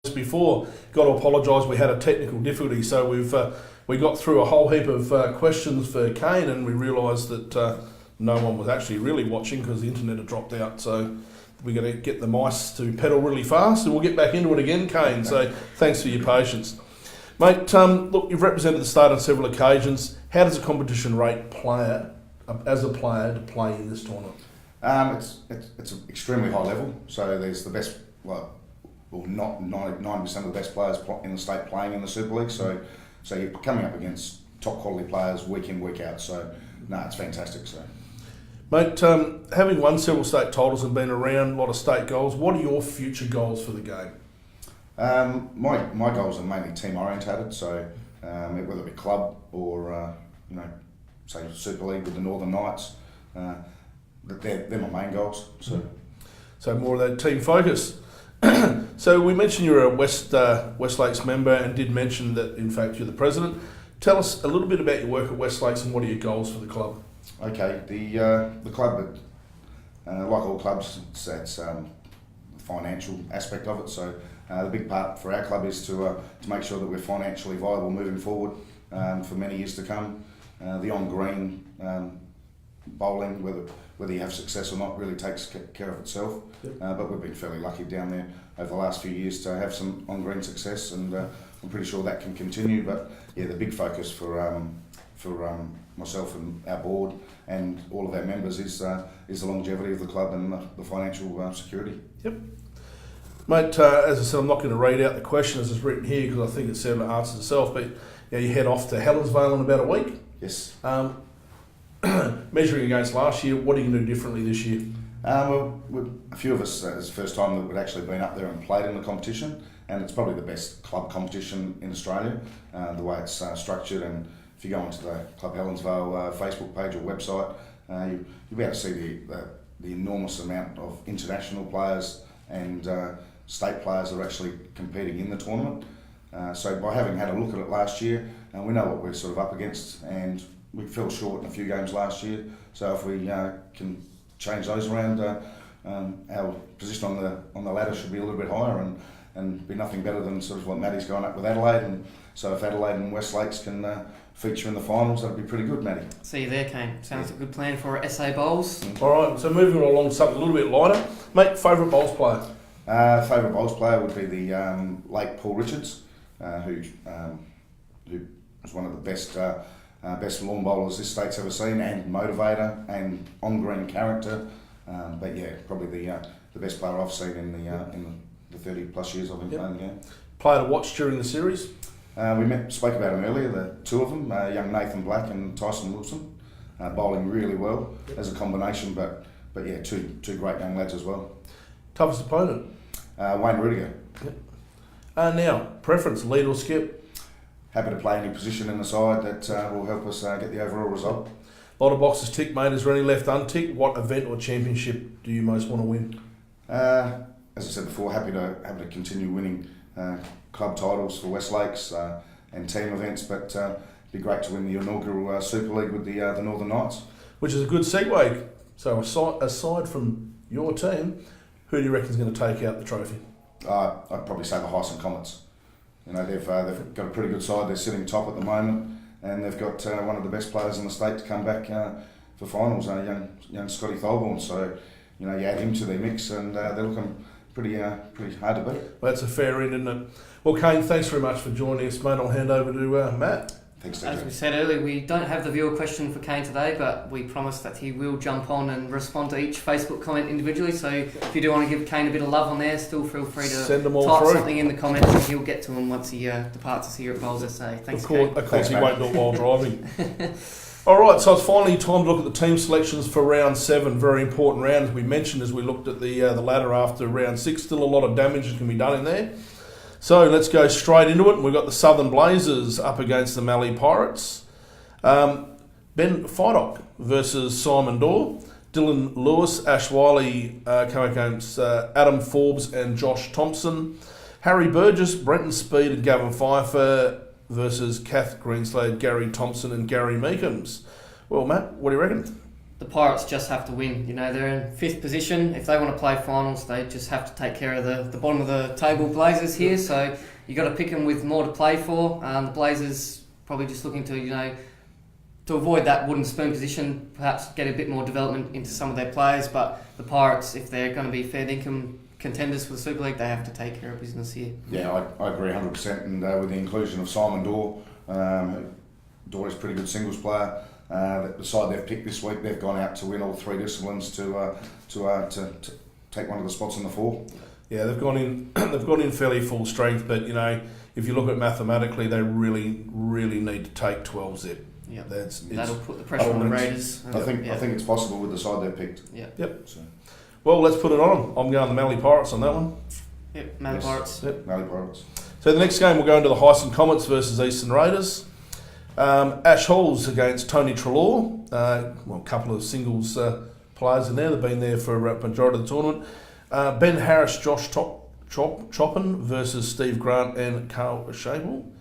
before. Got to apologise, we had a technical difficulty, so we got through a whole heap of questions for Kane, and we realised that no one was actually really watching because the internet had dropped out. So we're going to get the mice to pedal really fast, and we'll get back into it again, Kane. So thanks for your patience, mate. Look, you've represented the state on several occasions. How does a competition rate as a player to play in this tournament? It's an extremely high level. So there's the best, not 90% of the best players in the state playing in the Super League. So you're coming up against top quality players week in, week out. So no, it's fantastic. So, mate, having won several state titles and been around a lot of state goals, what are your future goals for the game? My goals are mainly team orientated. So whether it be club or say Super League with the Northern Knights, they're my main goals. So more of that team focus. So we mentioned you're a West Lakes member and did mention that in fact you're the president. Tell us a little bit about your work at West Lakes and what are your goals for the club? Okay, the club, like all clubs, it's the financial aspect of it. So the big part for our club is to make sure that we're financially viable moving forward for many years to come. The on-green bowling, whether you have success or not, really takes care of itself. Yep. But we've been fairly lucky down there over the last few years to have some on-green success, and I'm pretty sure that can continue. But yeah, the big focus for myself and our board and all of our members is the longevity of the club and the financial security. Yep. Mate, as I said, I'm not going to read out the question as it's written here because I think it sort of answers itself, but you head off to Helensvale in about a week. Yes. Measuring against last year, what are you going to do differently this year? A few of us, it's the first time that we've actually been up there and played in the competition, and it's probably the best club competition in Australia, the way it's structured. And if you go onto the Club Helensvale Facebook page or website, you'll be able to see the enormous amount of international players and state players that are actually competing in the tournament. So by having had a look at it last year, we know what we're sort of up against, and we fell short in a few games last year. So if we can change those around, our position on the ladder should be a little bit higher and be nothing better than sort of what Matty's going up with Adelaide. And so if Adelaide and West Lakes can feature in the finals, that'd be pretty good, Matty. See you there, Kane. Sounds like a good plan for SA Bowls. All right, so moving along to something a little bit lighter. Mate, favourite bowls player? Favourite bowls player would be the late Paul Richards, who was one of the best lawn bowlers this state's ever seen, and motivator and on-green character. But yeah, probably the best player I've seen in the 30 plus years I've been playing the game. Player to watch during the series? We spoke about them earlier, the two of them, young Nathan Black and Tyson Wilson, bowling really well as a combination, but yeah, two great young lads as well. Toughest opponent? Wayne Rudiger. Yep. Now, preference, lead or skip? Happy to play any position in the side that will help us get the overall result. A lot of boxes ticked, mate. Is there any left unticked? What event or championship do you most want to win? As I said before, happy to continue winning club titles for West Lakes and team events, but it'd be great to win the inaugural Super League with the Northern Knights. Which is a good segue. So aside from your team, who do you reckon is going to take out the trophy? I'd probably say the Hyson Comets. You know, they've got a pretty good side. They're sitting top at the moment, and they've got one of the best players in the state to come back for finals, young Scotty Tholborn. So, you add him to their mix, and they're looking pretty hard to beat. Well, that's a fair end, isn't it? Well, Kane, thanks very much for joining us, mate. I'll hand over to Matt. Thanks, As we said earlier, we don't have the viewer question for Kane today, but we promise that he will jump on and respond to each Facebook comment individually. So if you do want to give Kane a bit of love on there, still feel free to send them all type through. Something in the comments, and he'll get to them once he departs us here at Bowls SA. Thanks, Kane. Of course, he won't do it while driving. All right, so it's finally time to look at the team selections for round 7. Very important round, as we mentioned, as we looked at the ladder after round 6. Still a lot of damage that can be done in there. So let's go straight into it. We've got the Southern Blazers up against the Mallee Pirates. Ben Fidock versus Simon Dorr. Dylan Lewis, Ash Wiley come against Adam Forbes and Josh Thompson. Harry Burgess, Brenton Speed and Gavin Pfeiffer versus Kath Greenslade, Gary Thompson and Gary Meekums. Well, Matt, what do you reckon? the Pirates just have to win. You know, they're in 5th position. If they want to play finals, they just have to take care of the bottom of the table Blazers here. So you got to pick them with more to play for. The Blazers probably just looking to, you know, to avoid that wooden spoon position, perhaps get a bit more development into some of their players. But the Pirates, if they're going to be fair income contenders for the Super League, they have to take care of business here. Yeah, I agree 100%. And with the inclusion of Simon Dorr, Dorr is a pretty good singles player. The side they've picked this week, they've gone out to win all 3 disciplines to take one of the spots in the 4. Yeah, they've gone in. They've gone in fairly full strength, but you know, if you look at mathematically, they really need to take 12 zip. Yeah, that'll put the pressure on the Raiders. I think it's possible with the side they've picked. Yeah. Yep. So, well, let's put it on. I'm going the Mallee Pirates on that one. Yep, Mallee Pirates. Yep, Mallee Pirates. So the next game we'll go into the Heisen Comets versus Eastern Raiders. Ash Halls against Tony Treloar. A couple of singles players in there. They've been there for a majority of the tournament. Ben Harris, Josh Choppin versus Steve Grant and Carl Shable.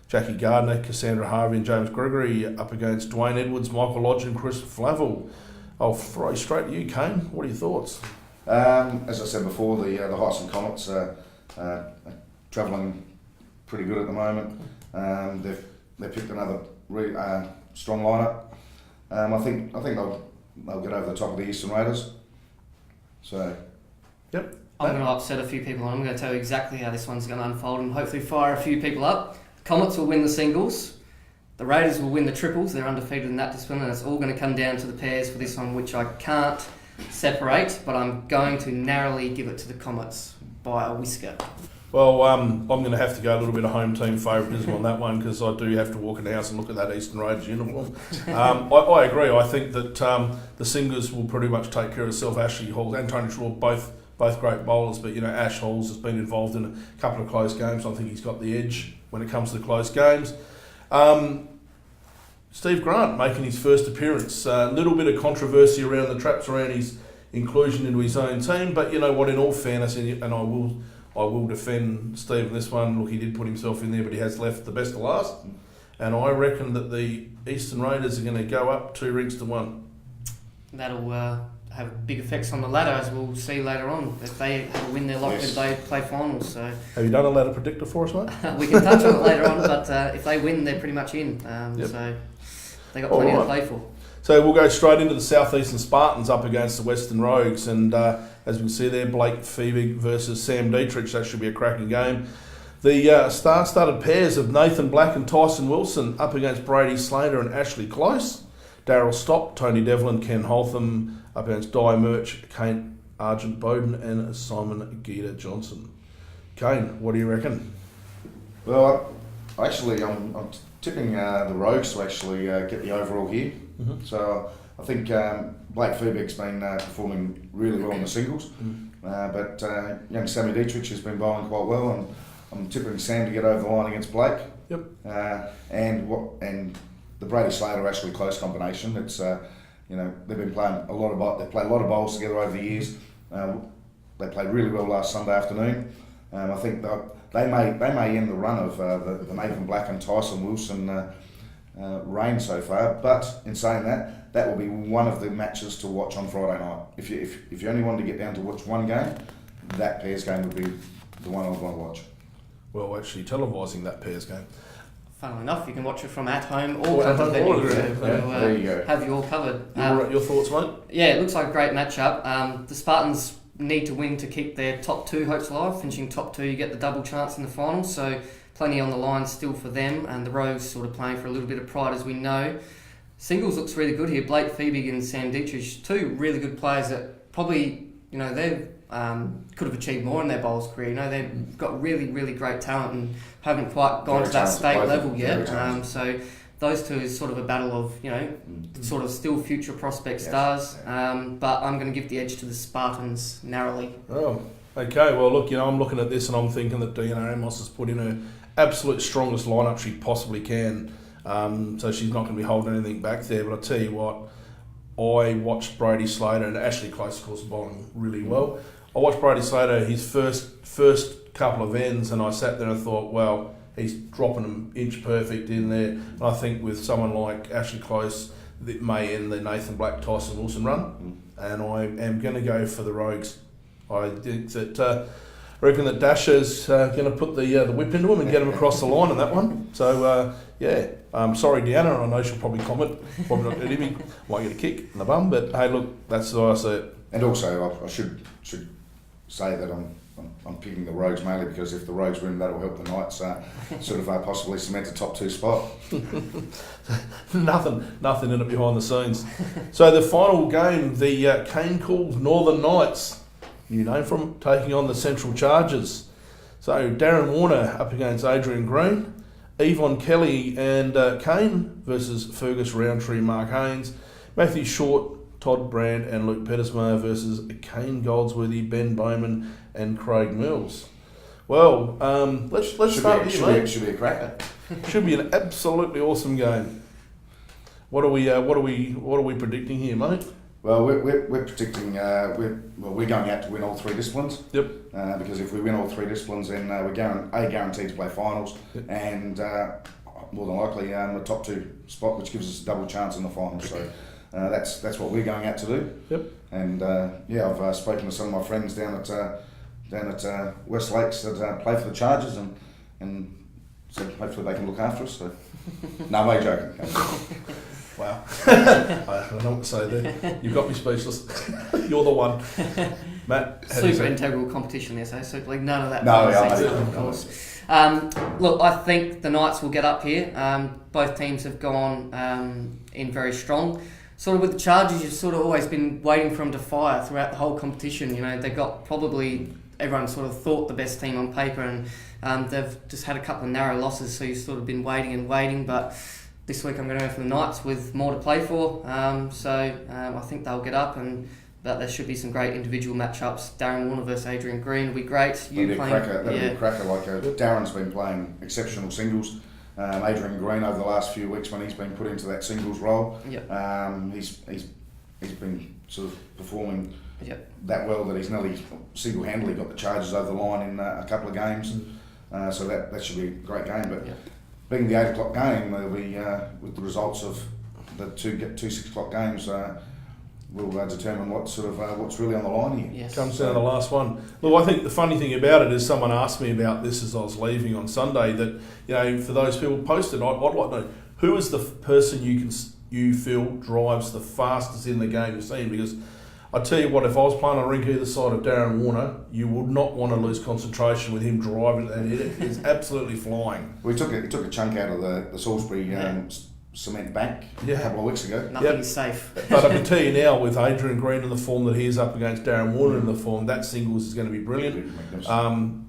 Jackie Gardner, Cassandra Harvey and James Gregory up against Dwayne Edwards, Michael Lodge and Chris Flavel. I'll throw straight to you, Kane. What are your thoughts? As I said before, the Heisen Comets are travelling pretty good at the moment. They've picked another really strong lineup. I think they'll get over the top of the Eastern Raiders. So, yep. I'm going to upset a few people, and I'm going to tell you exactly how this one's going to unfold, and hopefully fire a few people up. Comets will win the singles. The Raiders will win the triples. They're undefeated in that discipline, and it's all going to come down to the pairs for this one, which I can't separate, but I'm going to narrowly give it to the Comets by a whisker. Well, I'm going to have to go a little bit of home team favouritism on that one because I do have to walk in the house and look at that Eastern Raiders uniform. I agree. I think that the singles will pretty much take care of itself. Ashley Halls and Tony Shaw, both great bowlers, but you know Ash Halls has been involved in a couple of close games. I think he's got the edge when it comes to the close games. Steve Grant making his first appearance. A little bit of controversy around the traps around his inclusion into his own team, but you know what? In all fairness, and I will defend Steve in this one. Look, he did put himself in there, but he has left the best to last. And I reckon that the Eastern Raiders are going to go up 2 rings to 1. That'll have big effects on the ladder, as we'll see later on. If they have a win, they're locked in, they play finals. So have you done a ladder predictor for us, mate? We can touch on it later on, but if they win, they're pretty much in. So they got plenty to play for. So we'll go straight into the South Eastern Spartans up against the Western Rogues, and as we can see there, Blake Feebig versus Sam Dietrich. That should be a cracking game. The star-studded pairs of Nathan Black and Tyson Wilson up against Brady Slater and Ashley Close. Darryl Stock, Tony Devlin, Ken Holtham up against Di Murch, Kane Argent Bowden and Simon Gita Johnson. Kane, what do you reckon? Well, actually, I'm tipping the Rogues to actually get the overall here. Mm-hmm. So I think Blake Feebig's been performing really well in the singles, but young Sammy Dietrich has been bowling quite well, and I'm tipping Sam to get over the line against Blake. Yep. And the Brady Slater Ashley Close combination. It's they've been playing they've played a lot of bowls together over the years. They played really well last Sunday afternoon. I think they may end the run of the Nathan Black and Tyson Wilson reign so far. But in saying that will be one of the matches to watch on Friday night. If you only wanted to get down to watch one game, that pairs game would be the one I'd want to watch. Well, actually televising that pairs game. Funnily enough, you can watch it from at home or at the venue. There you go. Have you all covered. Your thoughts, mate? Yeah, it looks like a great matchup. The Spartans need to win to keep their top 2 hopes alive. Finishing top 2, you get the double chance in the final, so plenty on the line still for them, and the Rogues sort of playing for a little bit of pride, as we know. Singles looks really good here. Blake Feebig and Sam Dietrich, 2 really good players that probably, they've could have achieved more in their bowls career. They've got really, really great talent and haven't quite gone to that state level yet. So those 2 is sort of a battle of, sort of still future prospect stars. But I'm going to give the edge to the Spartans narrowly. Oh, okay. Well, look, I'm looking at this and I'm thinking that Diana Amos has put in her absolute strongest lineup she possibly can. So she's not going to be holding anything back there. But I tell you what, I watched Brady Slater and Ashley Close, of course, bowling really well. I watched Brady Slater his first couple of ends, and I sat there and thought, well, he's dropping them inch perfect in there. And I think with someone like Ashley Close, that may end the Nathan Black Tyson Wilson run, and I am going to go for the Rogues. I think that reckon that Dasher's going to put the whip into him and get him across the line on that one. So sorry Deanna, I know she'll probably comment, probably not going to hit me, might get a kick in the bum, but hey look, that's the way I see it. And also I should say that I'm picking the Rogues mainly because if the Rogues win, that'll help the Knights possibly cement a top 2 spot. Nothing in it behind the scenes. So the final game, the Cane called Northern Knights, new name from them, taking on the Central Chargers. So Darren Warner up against Adrian Green, Yvonne Kelly and Cane versus Fergus Roundtree, Mark Haynes, Matthew Short, Todd Brand and Luke Pettersmore versus Cane Goldsworthy, Ben Bowman and Craig Mills. Well, let's start with you, mate. Should be a cracker. Should be an absolutely awesome game. What are we predicting here, mate? Well, we're predicting we're going out to win all 3 disciplines. Yep. Because if we win all 3 disciplines, then we're guaranteed to play finals, yep. And more than likely a top 2 spot, which gives us a double chance in the finals. So that's what we're going out to do. Yep. And I've spoken to some of my friends down at West Lakes that play for the Chargers, and so hopefully they can look after us. So no, I'm joking. Wow. I don't know what to say there. You've got me speechless. You're the one. Matt, super integral competition there, so Super League, none of that. Of course. Look, I think the Knights will get up here. Both teams have gone in very strong. Sort of with the Chargers, you've sort of always been waiting for them to fire throughout the whole competition. You know, they got probably, everyone sort of thought the best team on paper, and they've just had a couple of narrow losses, so you've sort of been waiting, but this week I'm going to go for the Knights with more to play for. I think they'll get up, but there should be some great individual matchups. Darren Warner versus Adrian Green will be great. That'll be a cracker. Like Darren's been playing exceptional singles. Adrian Green over the last few weeks when he's been put into that singles role, he's been sort of performing that well that he's nearly single-handedly got the Chargers over the line in a couple of games. So that should be a great game. But being the 8 o'clock game, there'll be with the results of the two 6 o'clock games. Will determine what's really on the line here. Yes. Comes down to the last one. Look, I think the funny thing about it is someone asked me about this as I was leaving on Sunday. That for those people posted, I'd like to know who is the person you feel drives the fastest in the game you've seen. Because I tell you what, if I was playing on a rink either side of Darren Warner, you would not want to lose concentration with him driving that hit. He's absolutely flying. We took a chunk out of the Salisbury cement bank a couple of weeks ago. Nothing is safe. But I can tell you now, with Adrian Green in the form that he is up against Darren Warner in the form, that singles is going to be brilliant.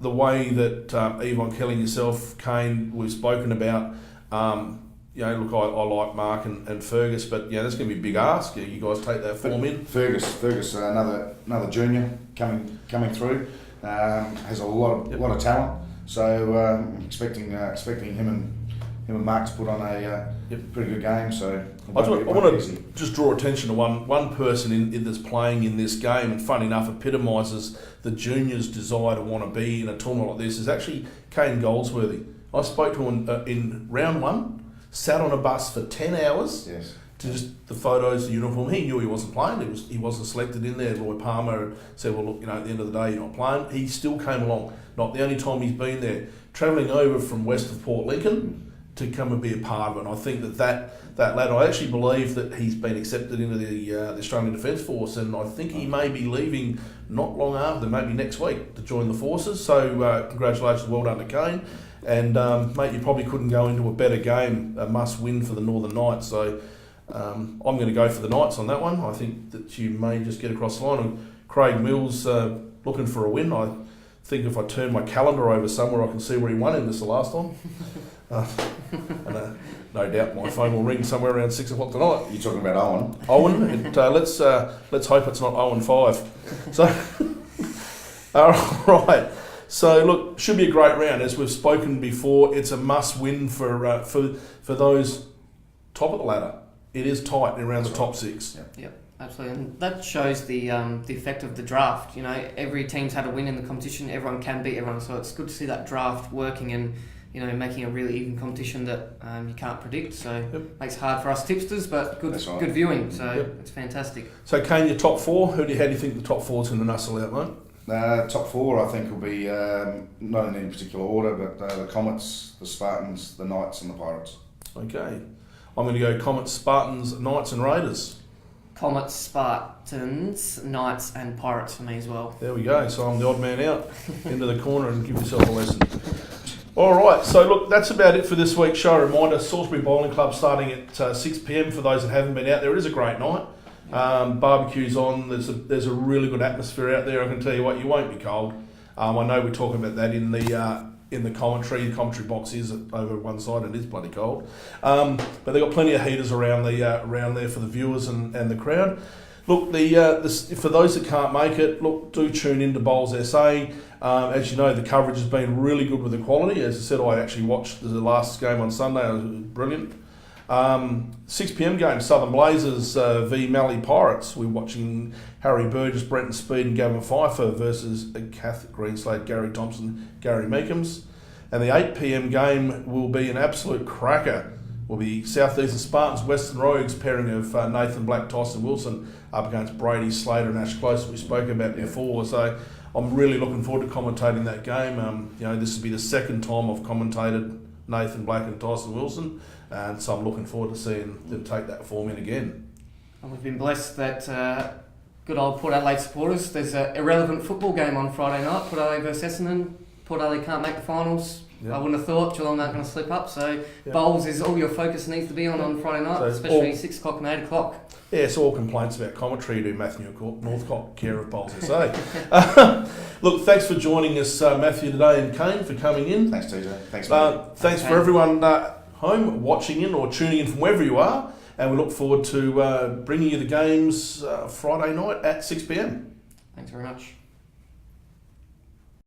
The way that Yvonne Kelly and yourself, Cane, we've spoken about, I like Mark and Fergus, but that's going to be a big ask. You guys take that form in. Fergus, another junior coming through, has a lot of talent. So expecting him and Mark to put on a pretty good game. So I want to just draw attention to one person in that's playing in this game, and funny enough, epitomises the juniors' desire to want to be in a tournament like this. Is actually Cane Goldsworthy. I spoke to him in round 1. Sat on a bus for 10 hours to just the photos, the uniform. He knew he wasn't playing. He wasn't selected in there. Lloyd Palmer said, well, look, at the end of the day, you're not playing. He still came along. Not the only time he's been there. Travelling over from west of Port Lincoln to come and be a part of it. And I think that lad, I actually believe that he's been accepted into the Australian Defence Force, and I think he may be leaving not long after, maybe next week, to join the forces. So congratulations, well done to Cane. And mate, you probably couldn't go into a better game, a must-win for the Northern Knights. So I'm going to go for the Knights on that one. I think that you may just get across the line. And Craig Mills looking for a win. I think if I turn my calendar over somewhere, I can see where he won in this the last time. No doubt my phone will ring somewhere around 6 o'clock tonight. You're talking about Owen? Owen. Let's hope it's not 0-5. So, all right. So look, should be a great round. As we've spoken before, it's a must-win for those top of the ladder. It is tight around the top 6. Yep, absolutely, and that shows the effect of the draft. Every team's had a win in the competition. Everyone can beat everyone, so it's good to see that draft working. And making a really even competition that you can't predict. So Yep. makes it hard for us tipsters, but That's right. good viewing. So Yep. it's fantastic. So, Kane, your top four. How do you think the top four's going to nuzzle out, mate? Top four, I think, will be not in any particular order, but the Comets, the Spartans, the Knights, and the Pirates. Okay. I'm going to go Comets, Spartans, Knights, and Raiders. Comets, Spartans, Knights, and Pirates for me as well. There we go. So I'm the odd man out into the corner and give yourself a lesson. All right. So look, that's about it for this week's show. Reminder: Salisbury Bowling Club starting at 6 p.m. for those that haven't been out there. It is a great night. Barbecue's on. There's a really good atmosphere out there. I can tell you what, you won't be cold. I know we're talking about that in the commentary. The commentary box is over one side. It is bloody cold. But they've got plenty of heaters around there for the viewers and the crowd. Look, for those that can't make it, look, do tune into Bowls SA. As you know, the coverage has been really good with the quality. As I said, I actually watched the last game on Sunday. It was brilliant. 6 p.m. game, Southern Blazers v Mallee Pirates. We're watching Harry Burgess, Brenton Speed and Gavin Pfeiffer versus Kath Greenslade, Gary Thompson, Gary Meekums. And the 8 p.m. game will be an absolute cracker. Will be South Eastern Spartans, Western Rogues, pairing of Nathan Black, Tyson Wilson up against Brady Slater and Ash Close, that we spoke about before. So I'm really looking forward to commentating that game. This will be the second time I've commentated Nathan Black and Tyson Wilson, and so I'm looking forward to seeing them take that form in again. And we've been blessed that good old Port Adelaide supporters. There's an irrelevant football game on Friday night. Port Adelaide versus Essendon. Port Adelaide can't make the finals. Yep. I wouldn't have thought Geelong aren't going to slip up. So Yep. Bowls is all your focus needs to be on Friday night, So especially 6 o'clock and 8 o'clock. Yeah, it's all complaints about commentary to Matthew Northcote, care of Bowls SA. Look, thanks for joining us, Matthew, today, and Kane for coming in. Thanks, TJ. Thanks, mate. Thanks for everyone home watching in or tuning in from wherever you are, and we look forward to bringing you the games Friday night at 6 p.m. Thanks very much.